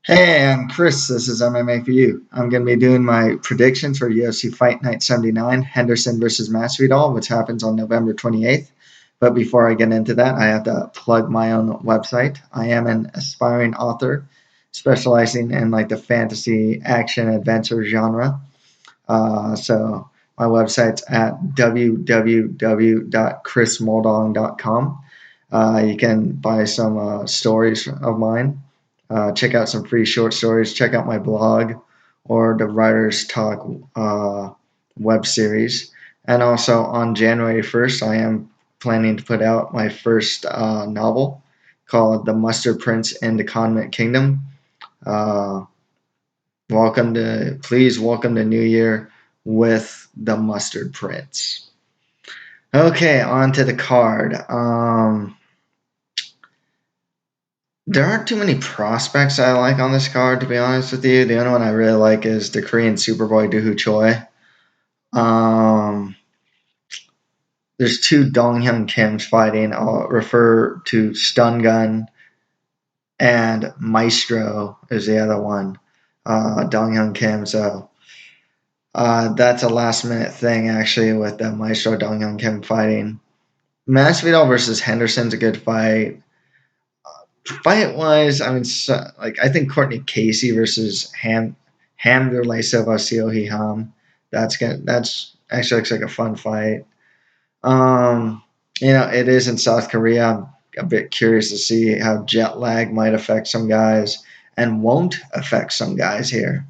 Hey, I'm Chris. This is MMA for you. I'm going to be doing my predictions for UFC Fight Night 79, Henderson versus Masvidal, which happens on November 28th. But before I get into that, I have to plug my own website. I am an aspiring author specializing in like the fantasy action adventure genre. So my website's at www.chrismoldong.com. You can buy some stories of mine, check out some free short stories, check out my blog or the Writers Talk web series. And also on January 1st, I am planning to put out my first novel called The Mustard Prince and the Convict Kingdom. Uh, please welcome the new year with The Mustard Prince. Okay, on to the card. There aren't too many prospects I like on this card, to be honest with you. The only one I really like is the Korean Superboy Choi. Um, there's two Donghyun Kims fighting. I'll refer to Stun Gun and Maestro is the other one. Donghyun Kim. So that's a last minute thing actually with the Maestro Donghyun Kim fighting. Masvidal versus Henderson's a good fight. Fight wise, I mean, I think Courtney Casey versus Hamder Silva Hyun. That's actually looks like a fun fight. Um, it is in South Korea. I'm a bit curious to see how jet lag might affect some guys and won't affect some guys here.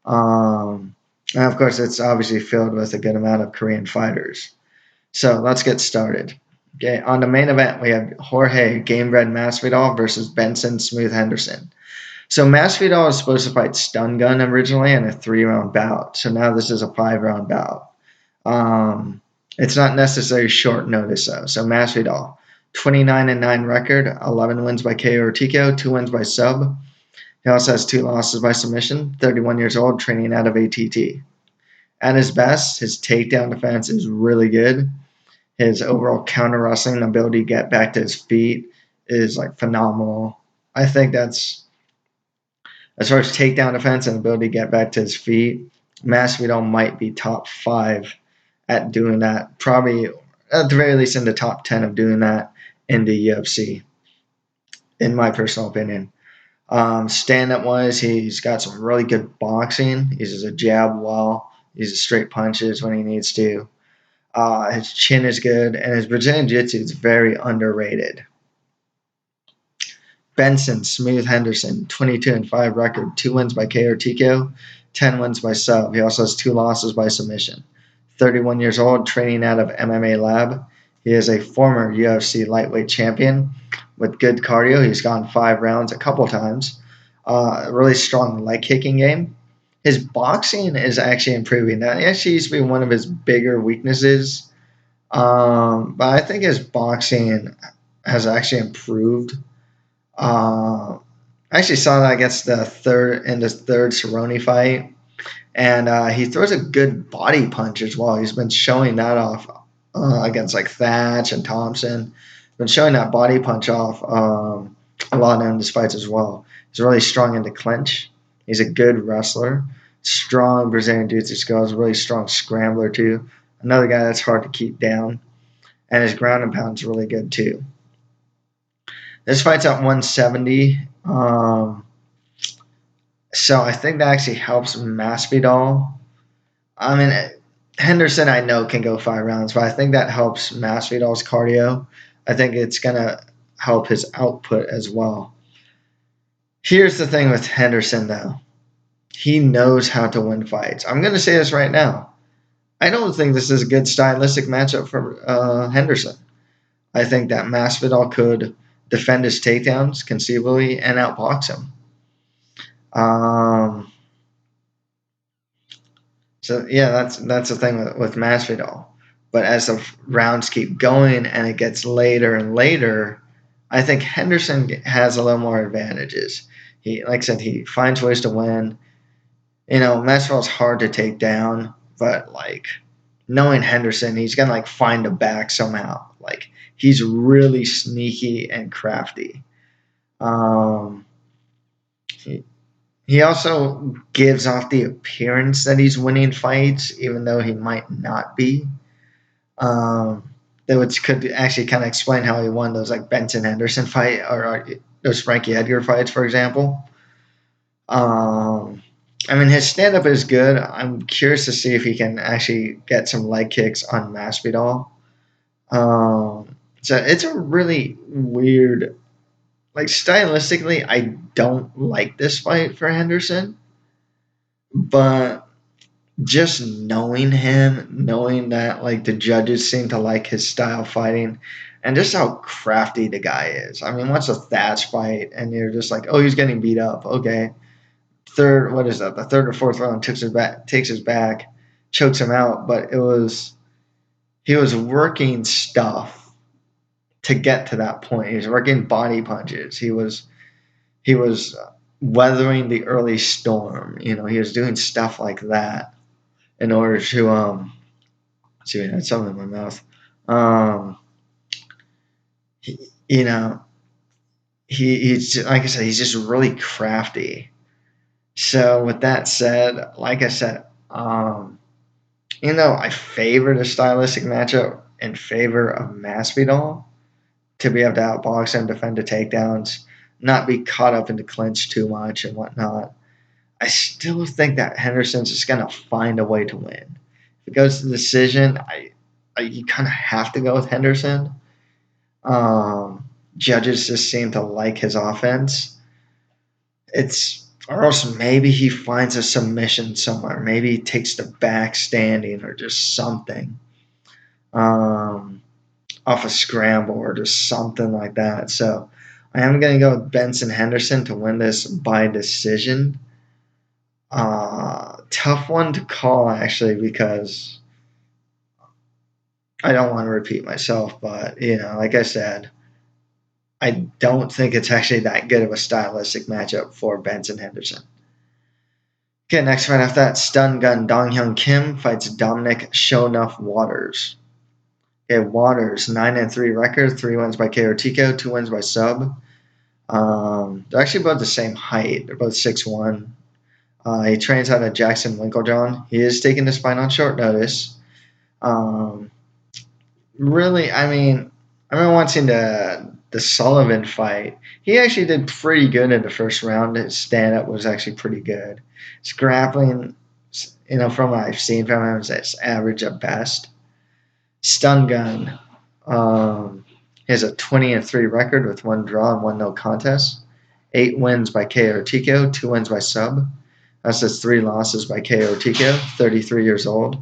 And of course, it's obviously filled with a good amount of Korean fighters. So let's get started. Okay, on the main event, we have Jorge Gamebred Masvidal versus Benson Smooth Henderson. So Masvidal was supposed to fight Stun Gun originally in a 3-round bout. So now this is a 5-round bout. It's not necessarily short notice though. So Masvidal, 29-9 record, 11 wins by KO or TKO, 2 wins by sub. He also has 2 losses by submission. 31 years old, training out of ATT. At his best, his takedown defense is really good. His overall counter wrestling ability to get back to his feet is like phenomenal. I think that's as far as takedown defense and ability to get back to his feet, Masvidal might be top 5 at doing that. Probably at the very least in the top 10 of doing that in the UFC, in my personal opinion. Stand-up wise, he's got some really good boxing. He uses a jab well. He uses straight punches when he needs to. His chin is good, and his Brazilian Jiu-Jitsu is very underrated. Benson, Smooth Henderson, 22-5 record, 2 wins by KO or TKO, 10 wins by sub. He also has 2 losses by submission. 31 years old, training out of MMA Lab. He is a former UFC lightweight champion with good cardio. He's gone 5 rounds a couple times. A really strong leg kicking game. His boxing is actually improving. That actually used to be one of his bigger weaknesses. But I think his boxing has actually improved. I actually saw that against the third Serrano fight. And he throws a good body punch as well. He's been showing that off against like Thatch and Thompson. Been showing that body punch off a lot in his fights as well. He's really strong in the clinch. He's a good wrestler. Strong Brazilian Jiu-Jitsu skills. Really strong scrambler too. Another guy that's hard to keep down. And his ground and pound is really good too. This fight's at 170. So I think that actually helps Masvidal. I mean, Henderson I know can go 5 rounds, but I think that helps Masvidal's cardio. I think it's going to help his output as well. Here's the thing with Henderson, though. He knows how to win fights. I'm going to say this right now. I don't think this is a good stylistic matchup for Henderson. I think that Masvidal could defend his takedowns conceivably and outbox him. So yeah, that's the thing with Masvidal. But as the rounds keep going and it gets later and later, I think Henderson has a little more advantages. He, like I said, he finds ways to win. Masvidal's hard to take down, but like knowing Henderson, he's gonna like find a back somehow. Like he's really sneaky and crafty. he also gives off the appearance that he's winning fights, even though he might not be. That could actually kind of explain how he won those like Benson Henderson fight or those Frankie Edgar fights, for example. I mean, his stand up is good. I'm curious to see if he can actually get some leg kicks on Masvidal. So it's a really weird, like stylistically, I don't like this fight for Henderson, but just knowing him, knowing that like the judges seem to like his style fighting, and just how crafty the guy is. I mean, once a Thatch fight, and you're just like, oh, he's getting beat up. Okay, what is that? The third or fourth round takes his back, chokes him out. But he was working stuff to get to that point. He was working body punches. He was weathering the early storm. You know, he was doing stuff like that in order to see, I had something in my mouth. You know, he's like I said, he's just really crafty. So with that said, like I said, I favor the stylistic matchup in favor of Masvidal to be able to outbox him, defend the takedowns, not be caught up in the clinch too much and whatnot. I still think that Henderson's just gonna find a way to win. If it goes to decision, you kind of have to go with Henderson. Judges just seem to like his offense. Or else maybe he finds a submission somewhere. Maybe he takes the back standing or just something off a scramble or just something like that. So I am going to go with Benson Henderson to win this by decision. Tough one to call, actually, because I don't want to repeat myself. But, like I said, I don't think it's actually that good of a stylistic matchup for Benson Henderson. Okay, next fight after that, Stun Gun Dong-Hyun Kim fights Dominic Shonuff Waters. Okay, Waters, 9-3 record, 3 wins by KO TKO, 2 wins by sub. They're actually both the same height. They're both 6'1". He trains out of Jackson Winklejohn. He is taking this fight on short notice. Really, I mean, I've been watching the Sullivan fight. He actually did pretty good in the first round. His stand-up was actually pretty good. His grappling, from what I've seen from him, is average at best. Stun Gun, he has a 20-3 record with 1 draw and 1 no contest. 8 wins by KO or TKO, 2 wins by sub. That's his 3 losses by KO or TKO, 33 years old.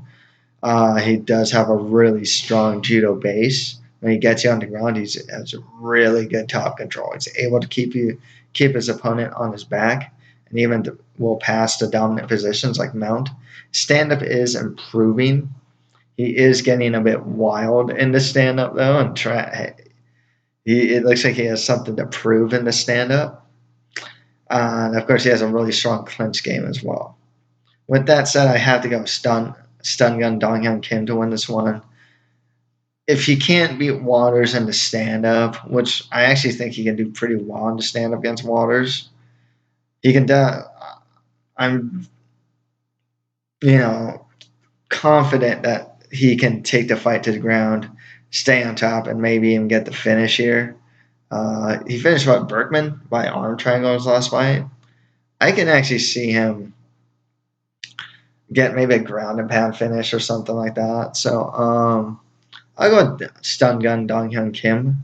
He does have a really strong judo base. When he gets you on the ground, he has really good top control. He's able to keep his opponent on his back, and even will pass to dominant positions like mount. Stand-up is improving. He is getting a bit wild in the stand-up, though, and it looks like he has something to prove in the stand-up. And, of course, he has a really strong clinch game as well. With that said, I have to go Stun Gun Dong-Hyun Kim to win this one. If he can't beat Waters in the stand-up, which I actually think he can do pretty well in the stand-up against Waters, he can I'm, confident that he can take the fight to the ground, stay on top, and maybe even get the finish here. He finished Berkman by arm triangle his last fight. I can actually see him get maybe a ground and pound finish or something like that. So I'll go with Stun Gun Dong-Hyun Kim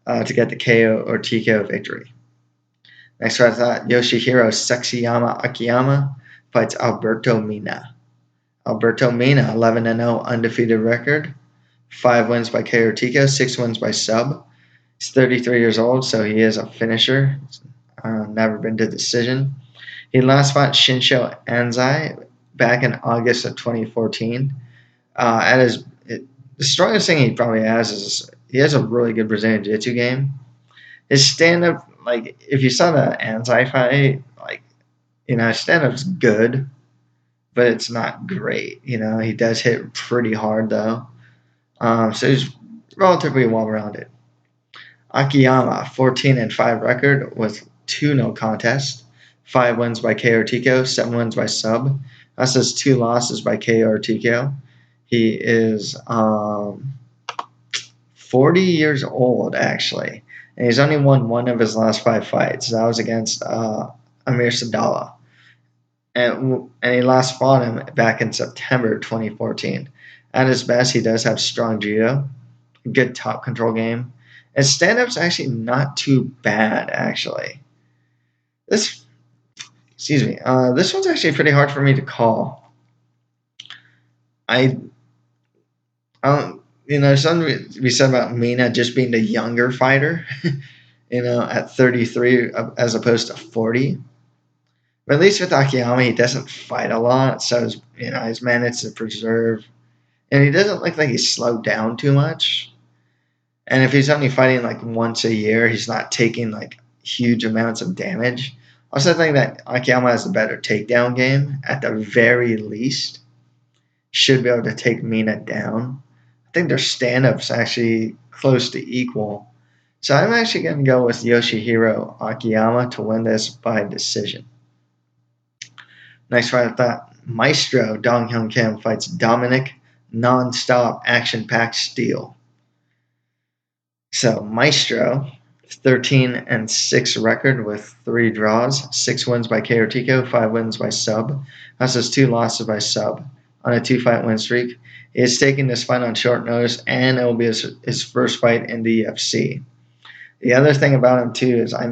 to get the KO or TKO victory. Next fight, Yoshihiro Sexyama Akiyama fights Alberto Mina. Alberto Mina, 11-0 undefeated record, 5 wins by KO or TKO, 6 wins by sub. He's 33 years old, so he is a finisher. Never been to decision. He last fought Shinsho Anzai back in August of 2014. The strongest thing he probably has is he has a really good Brazilian Jiu-Jitsu game. His stand-up, if you saw the Anzai fight, his stand-up's good, but it's not great. He does hit pretty hard, though. So he's relatively well-rounded. Akiyama, 14-5 record with 2 no contest, 5 wins by KO or TKO, 7 wins by sub. That's his 2 losses by KO or TKO. He is 40 years old, actually. And he's only won 1 of his last 5 fights. That was against Amir Sadala. And he last fought him back in September 2014. At his best, he does have strong judo, good top control game. His stand-up's actually not too bad, actually. This one's actually pretty hard for me to call. There's something to be said about Mina just being the younger fighter, at 33 as opposed to 40. But at least with Akiyama, he doesn't fight a lot, so he's managed to preserve. And he doesn't look like he's slowed down too much. And if he's only fighting like once a year, he's not taking like huge amounts of damage. I also think that Akiyama has a better takedown game. At the very least, should be able to take Mina down. I think their stand-up's actually close to equal. So I'm actually going to go with Yoshihiro Akiyama to win this by decision. Next fight, that Maestro Dong Kim fights Dominic, non-stop action-packed Steele. So Maestro, 13-6 record with 3 draws, 6 wins by KO or TKO, 5 wins by sub. That's his 2 losses by sub on a 2-fight win streak. He is taking this fight on short notice, and it will be his first fight in the UFC. The other thing about him too is I don't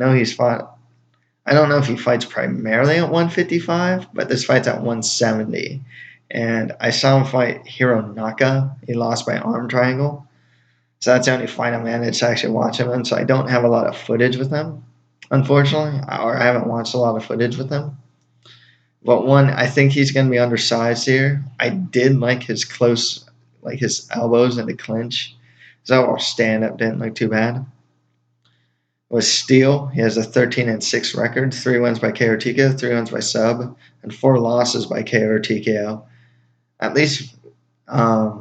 know if he fights primarily at 155, but this fight's at 170. And I saw him fight Hironaka. He lost by arm triangle. So that's the only fight I managed to actually watch him in. So I don't have a lot of footage with him, unfortunately. Or I haven't watched a lot of footage with him. But I think he's going to be undersized here. I did like his his elbows in the clinch. His overall stand-up didn't look too bad. With Steele, he has a 13-6 record, 3 wins by KO or TKO, 3 wins by sub, and 4 losses by KO or TKO. At least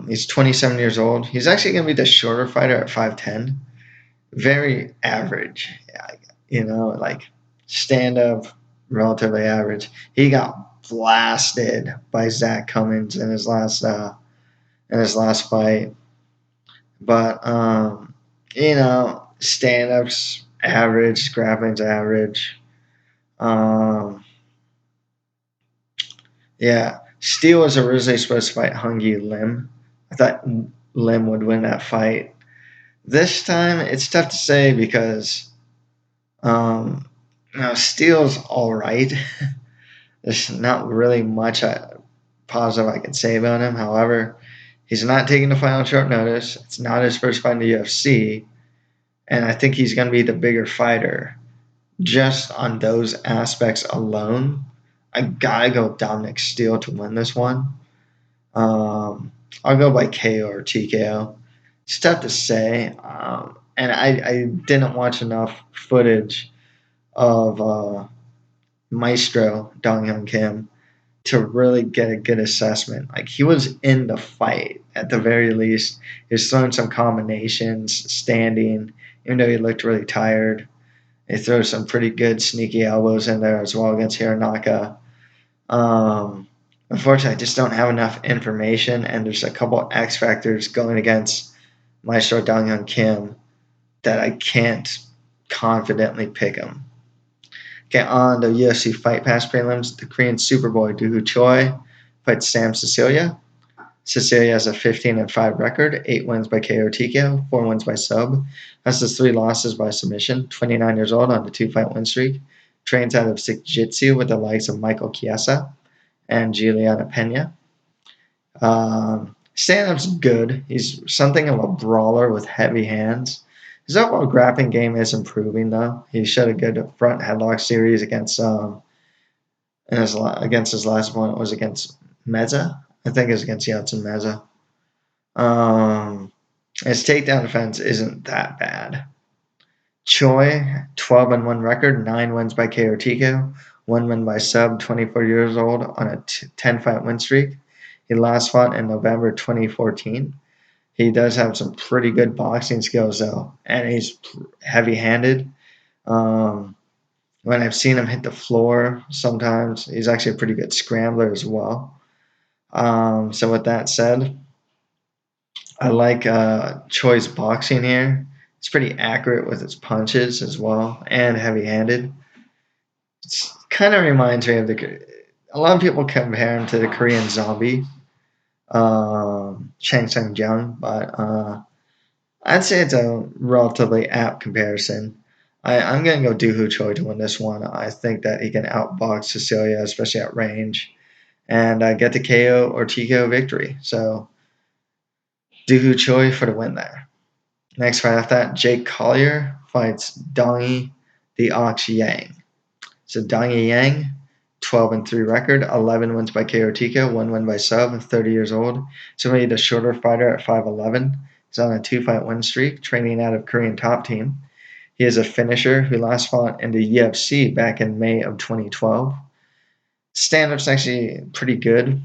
he's 27 years old. He's actually going to be the shorter fighter at 5'10". Very average, stand-up, relatively average. He got blasted by Zach Cummins in his last fight. But stand-ups average, grappling's average. Steele was originally supposed to fight Hyun Lim. I thought Lim would win that fight. This time, it's tough to say because Steele's all right. There's not really much positive I can say about him. However, he's not taking the fight on short notice. It's not his first fight in the UFC. And I think he's going to be the bigger fighter. Just on those aspects alone, I got to go with Dominic Steele to win this one. I'll go by KO or TKO. It's tough to say. And I didn't watch enough footage of Maestro Dong Kim to really get a good assessment. Like, he was in the fight at the very least. He was throwing some combinations, standing, even though he looked really tired. He threw some pretty good sneaky elbows in there as well against Hironaka. Unfortunately, I just don't have enough information, and there's a couple X factors going against Maestro Dong Kim that I can't confidently pick him. Okay, on the UFC Fight Pass prelims, the Korean Superboy Choi fights Sam Sicilia. Sicilia has a 15-5 record, 8 wins by KO or TKO, 4 wins by sub. That's his 3 losses by submission. 29 years old on the 2-fight win streak. Trains out of Jiu-Jitsu with the likes of Michael Chiesa and Juliana Pena. Stand-up's good. He's something of a brawler with heavy hands. His overall grappling game is improving, though. He showed a good front headlock series against his last opponent was against Meza. I think it was against Yatsun Meza. His takedown defense isn't that bad. Choi, 12-1 record, 9 wins by KO or TKO, 1 win by sub, 24 years old on a 10-fight win streak. He last fought in November 2014. He does have some pretty good boxing skills, though, and he's heavy-handed. When I've seen him hit the floor sometimes, he's actually a pretty good scrambler as well. So with that said, I like Choi's boxing here. It's pretty accurate with his punches as well, and heavy-handed. It kind of reminds me of a lot of people compare him to the Korean Zombie, Chang Sang-jung, but I'd say it's a relatively apt comparison. I'm going to go Doohoo Choi to win this one. I think that he can outbox Sicilia, especially at range, and get the KO or TKO victory. So Doohoo Choi for the win there. Next fight after that, Jake Collier fights Dongi the Ox Yang. So Dongi Yang, 12-3 record, 11 wins by KO TKO, 1 win by sub, 30 years old. So he's a shorter fighter at 5'11". He's on a 2-fight win streak, training out of Korean Top Team. He is a finisher who last fought in the UFC back in May of 2012. Stand-up's actually pretty good,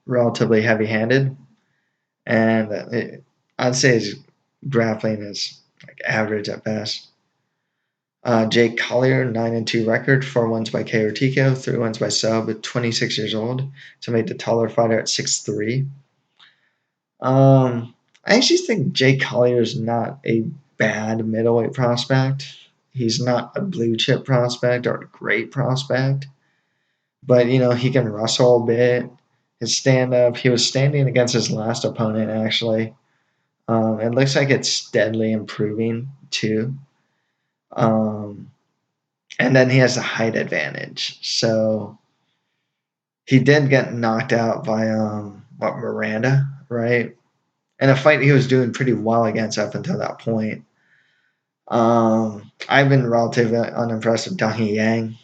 relatively heavy-handed, and I'd say his grappling is like average at best. Jake Collier, 9-2 record, 4 wins by KO TKO, 3 wins by sub, 26 years old. So made the taller fighter at 6'3". I actually think Jake Collier is not a bad middleweight prospect. He's not a blue chip prospect or a great prospect, but he can wrestle a bit. His stand up, he was standing against his last opponent actually. It looks like it's steadily improving too. And then he has a height advantage. So he did get knocked out by Miranda, right? In a fight he was doing pretty well against up until that point. I've been relatively unimpressed with Dongi Yang.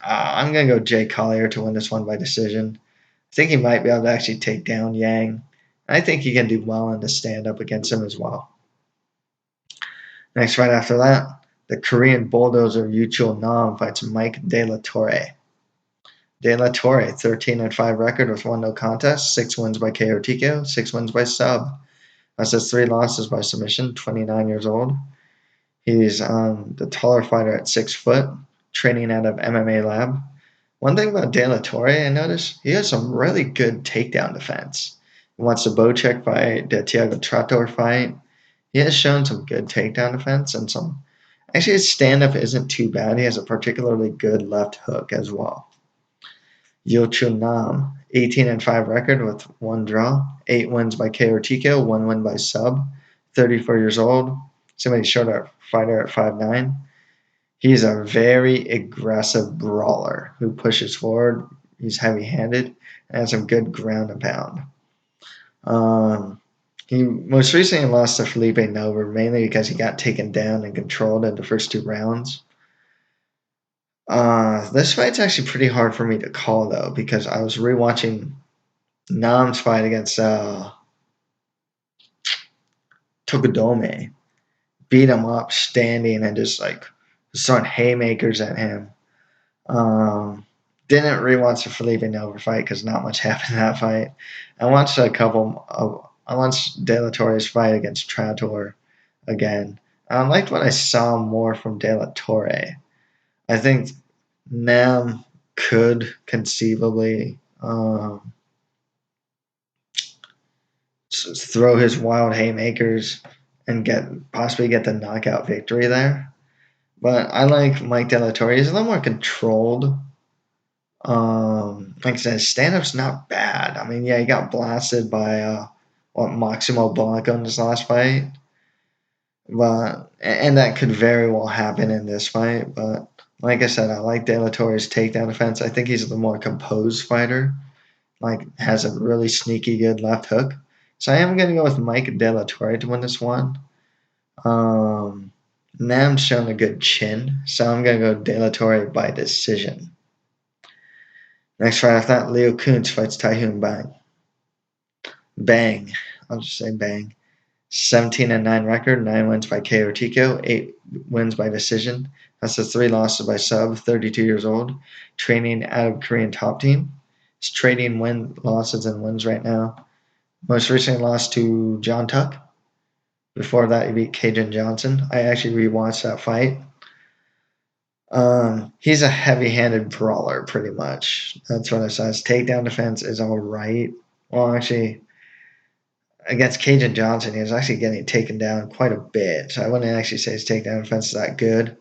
I'm going to go Jay Collier to win this one by decision. I think he might be able to actually take down Yang. I think he can do well in the stand-up against him as well. Next fight after that, the Korean bulldozer Yuchul Nam fights Mike De La Torre. De La Torre, 13-5 record with 1 no contest, 6 wins by KO TKO, 6 wins by sub. That's his 3 losses by submission, 29 years old. He's the taller fighter at 6 foot, training out of MMA Lab. One thing about De La Torre, I noticed, he has some really good takedown defense. He wants the Bocek fight, the Thiago Trator fight. He has shown some good takedown defense and some. Actually, his stand-up isn't too bad. He has a particularly good left hook as well. Yuchul Nam, 18-5 record with 1 draw, 8 wins by KO or TKO, 1 win by sub, 34 years old. Somebody short fighter at 5'9". He's a very aggressive brawler who pushes forward. He's heavy-handed and has some good ground and pound. He most recently lost to Felipe Nover, mainly because he got taken down and controlled in the first 2 rounds. This fight's actually pretty hard for me to call, though, because I was rewatching Nam's fight against Tokudome. Beat him up standing and just throwing haymakers at him. Didn't rewatch the Felipe Nover fight because not much happened in that fight. I watched I watched De La Torre's fight against Trator again. I liked what I saw more from De La Torre. I think Nam could conceivably throw his wild haymakers and possibly get the knockout victory there. But I like Mike De La Torre. He's a little more controlled. Like I said, his stand-up's not bad. I mean, yeah, he got blasted by Maximo Blanco in his last fight. And that could very well happen in this fight. But like I said, I like De La Torre's takedown defense. I think he's the more composed fighter. Has a really sneaky good left hook. So I am going to go with Mike De La Torre to win this one. Nam's shown a good chin, so I'm going to go De La Torre by decision. Next fight after that, Leo Kuntz fights Hyun Bang. Bang. I'll just say bang. 17-9 record, 9 wins by KO or TKO, 8 wins by decision. That's the 3 losses by sub, 32 years old. Training out of Korean Top Team. He's trading losses and wins right now. Most recently lost to John Tuck. Before that, he beat Cajun Johnson. I actually rewatched that fight. He's a heavy-handed brawler, pretty much. That's what it says. Takedown defense is all right. Well, actually, against Cajun Johnson, he was actually getting taken down quite a bit. So I wouldn't actually say his takedown defense is that good.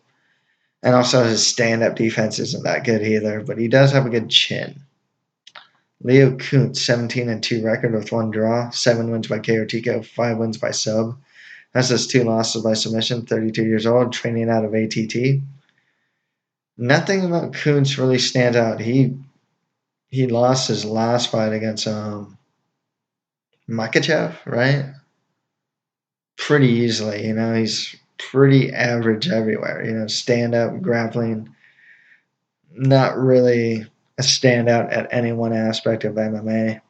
And also his stand-up defense isn't that good either. But he does have a good chin. Leo Kuntz, 17-2 record with 1 draw, 7 wins by KO TKO, 5 wins by sub. That's his 2 losses by submission. 32 years old, training out of ATT. Nothing about Kuntz really stands out. He lost his last fight against Makachev, right? Pretty easily. He's pretty average everywhere. Stand up, grappling, not really a standout at any one aspect of MMA.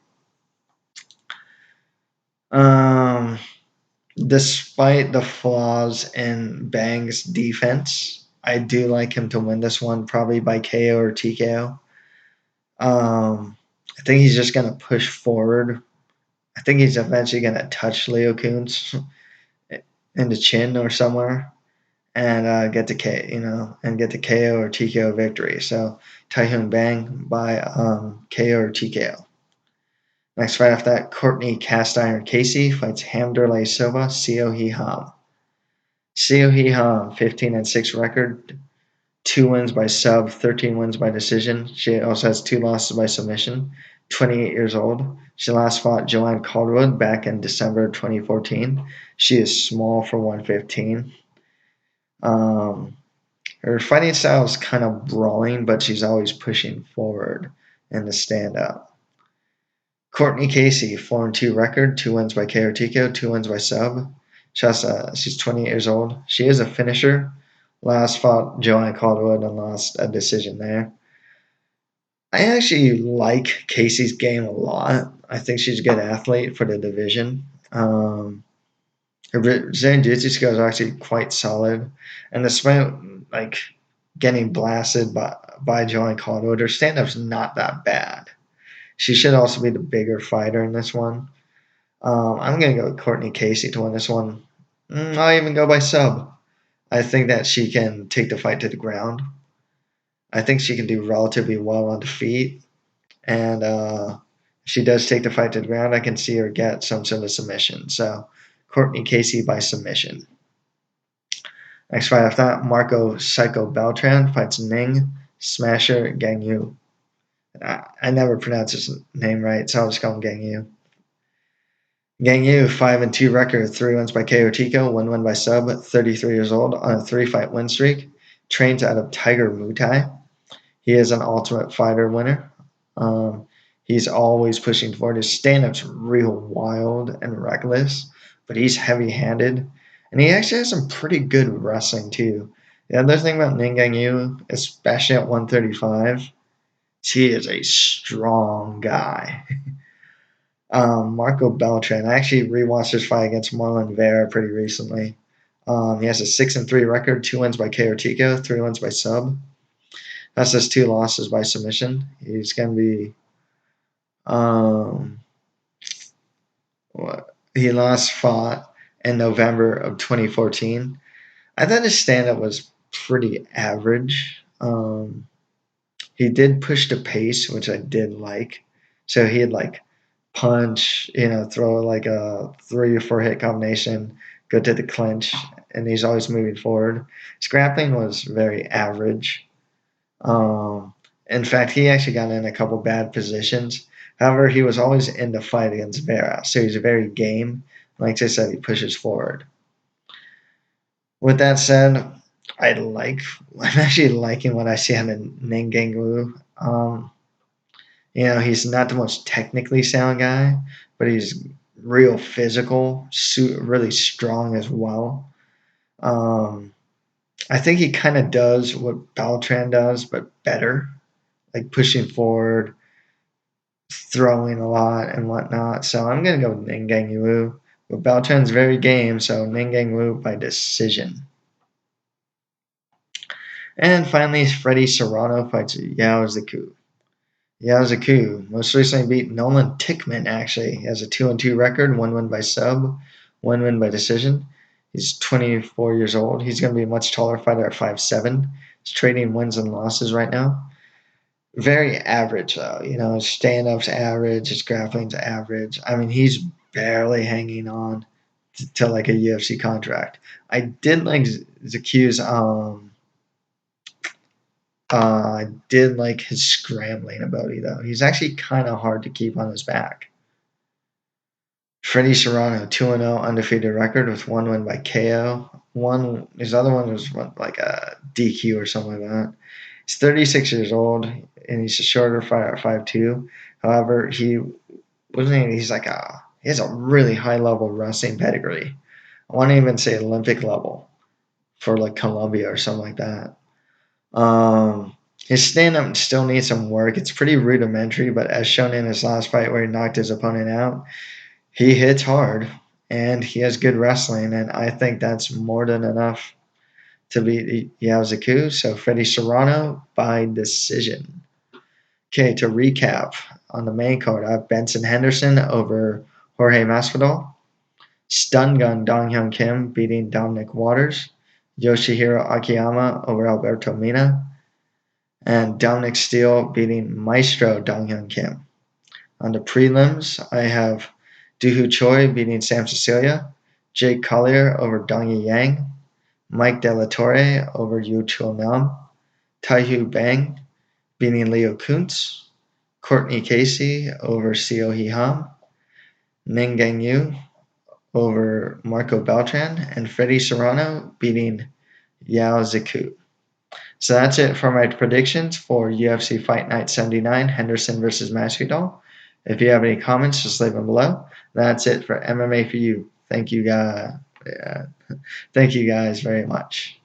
Despite the flaws in Bang's defense, I do like him to win this one, probably by KO or TKO. I think he's just going to push forward. I think he's eventually going to touch Leo Kuntz in the chin or somewhere and get the KO or TKO victory. So Hyun Bang by KO or TKO. Next fight after that, Cortney Cast Iron Casey fights Hamderlei Silva, Seo Hee Ham. Seo Hee Ham, 15-6 record, 2 wins by sub, 13 wins by decision. She also has 2 losses by submission. 28 years old. She last fought Joanne Calderwood back in December 2014. She is small for 115. Her fighting style is kind of brawling, but she's always pushing forward in the stand-up. Courtney Casey, 4-2 record, 2 wins by KO TKO, 2 wins by sub. She's 28 years old. She is a finisher. Last fought Joanne Calderwood and lost a decision there. I actually like Casey's game a lot. I think she's a good athlete for the division. Her Brazilian Jiu-Jitsu skills are actually quite solid. And despite getting blasted by Joanne Calderwood, her stand-up's not that bad. She should also be the bigger fighter in this one. I'm going to go with Courtney Casey to win this one. I'll even go by sub. I think that she can take the fight to the ground. I think she can do relatively well on the feet. And if she does take the fight to the ground, I can see her get some sort of submission. So Courtney Casey by submission. Next fight after that, Marco Psycho Beltran fights Ning Smasher Guangyou. I never pronounce his name right, so I'll just call him Guangyou. Guangyou, 5-2 record, 3 wins by KO TKO, 1 win by sub, 33 years old, on a 3-fight win streak. Trains out of Tiger Muay Thai. He is an Ultimate Fighter winner. He's always pushing forward. His stand-up's real wild and reckless, but he's heavy-handed. And he actually has some pretty good wrestling, too. The other thing about Ning Guangyou, especially at 135, he is a strong guy. Marco Beltran. I actually rewatched his fight against Marlon Vera pretty recently. He has a 6-3 record, 2 wins by KO TKO, 3 wins by sub. That's his 2 losses by submission. He's going to be he last fought in November of 2014. I thought his stand-up was pretty average. He did push the pace, which I did like. So he had punch, throw a 3 or 4 hit combination, go to the clinch, and he's always moving forward. His grappling was very average. In fact, he actually got in a couple bad positions. However, he was always in the fight against Vera, so he's very game. Like I said, he pushes forward. With that said, I'm actually liking what I see out of Ning Guangyou. He's not the most technically sound guy, but he's real physical, really strong as well. I think he kind of does what Beltran does, but better, like pushing forward, throwing a lot and whatnot. So I'm going to go with Ning Guangyou. But Beltran's very game, so Ning Guangyou by decision. And finally, Fredy Serrano fights Yao Zhikui. Yao Zhikui most recently beat Nolan Tickman, actually. He has a 2-2 record, 1 win by sub, 1 win by decision. He's 24 years old. He's going to be a much taller fighter at 5'7", He's trading wins and losses right now. Very average though. His stand-up's average, his grappling's average. I mean, he's barely hanging on to like a UFC contract. I did like Zhiqui's I did like his scrambling ability though. He's actually kind of hard to keep on his back. Fredy Serrano, 2-0 undefeated record with one win by KO. His other one was like a DQ or something like that. He's 36 years old and he's a shorter fighter at 5'2". However, he has a really high level wrestling pedigree. I want to even say Olympic level for like Colombia or something like that. His stand-up still needs some work. It's pretty rudimentary, but as shown in his last fight where he knocked his opponent out, he hits hard and he has good wrestling, and I think that's more than enough to beat Zhikui. So Fredy Serrano by decision. Okay, to recap on the main card, I have Benson Henderson over Jorge Masvidal. Stun Gun Dong Hyun Kim beating Dominic Waters. Yoshihiro Akiyama over Alberto Mina. And Dominic Steele beating Maestro Dong Hyun Kim. On the prelims, I have Choi beating Sam Sicilia. Jake Collier over Dongi Yang. Mike De La Torre over Yu Chul Nam. Taihu Bang beating Leo Kuntz. Courtney Casey over Seo Hyun. Ning Guangyou over Marco Beltran. And Fredy Serrano beating Zhikui. So that's it for my predictions for UFC Fight Night 79, Henderson versus Masvidal. If you have any comments, just leave them below. That's it for MMA for you. Thank you guys very much.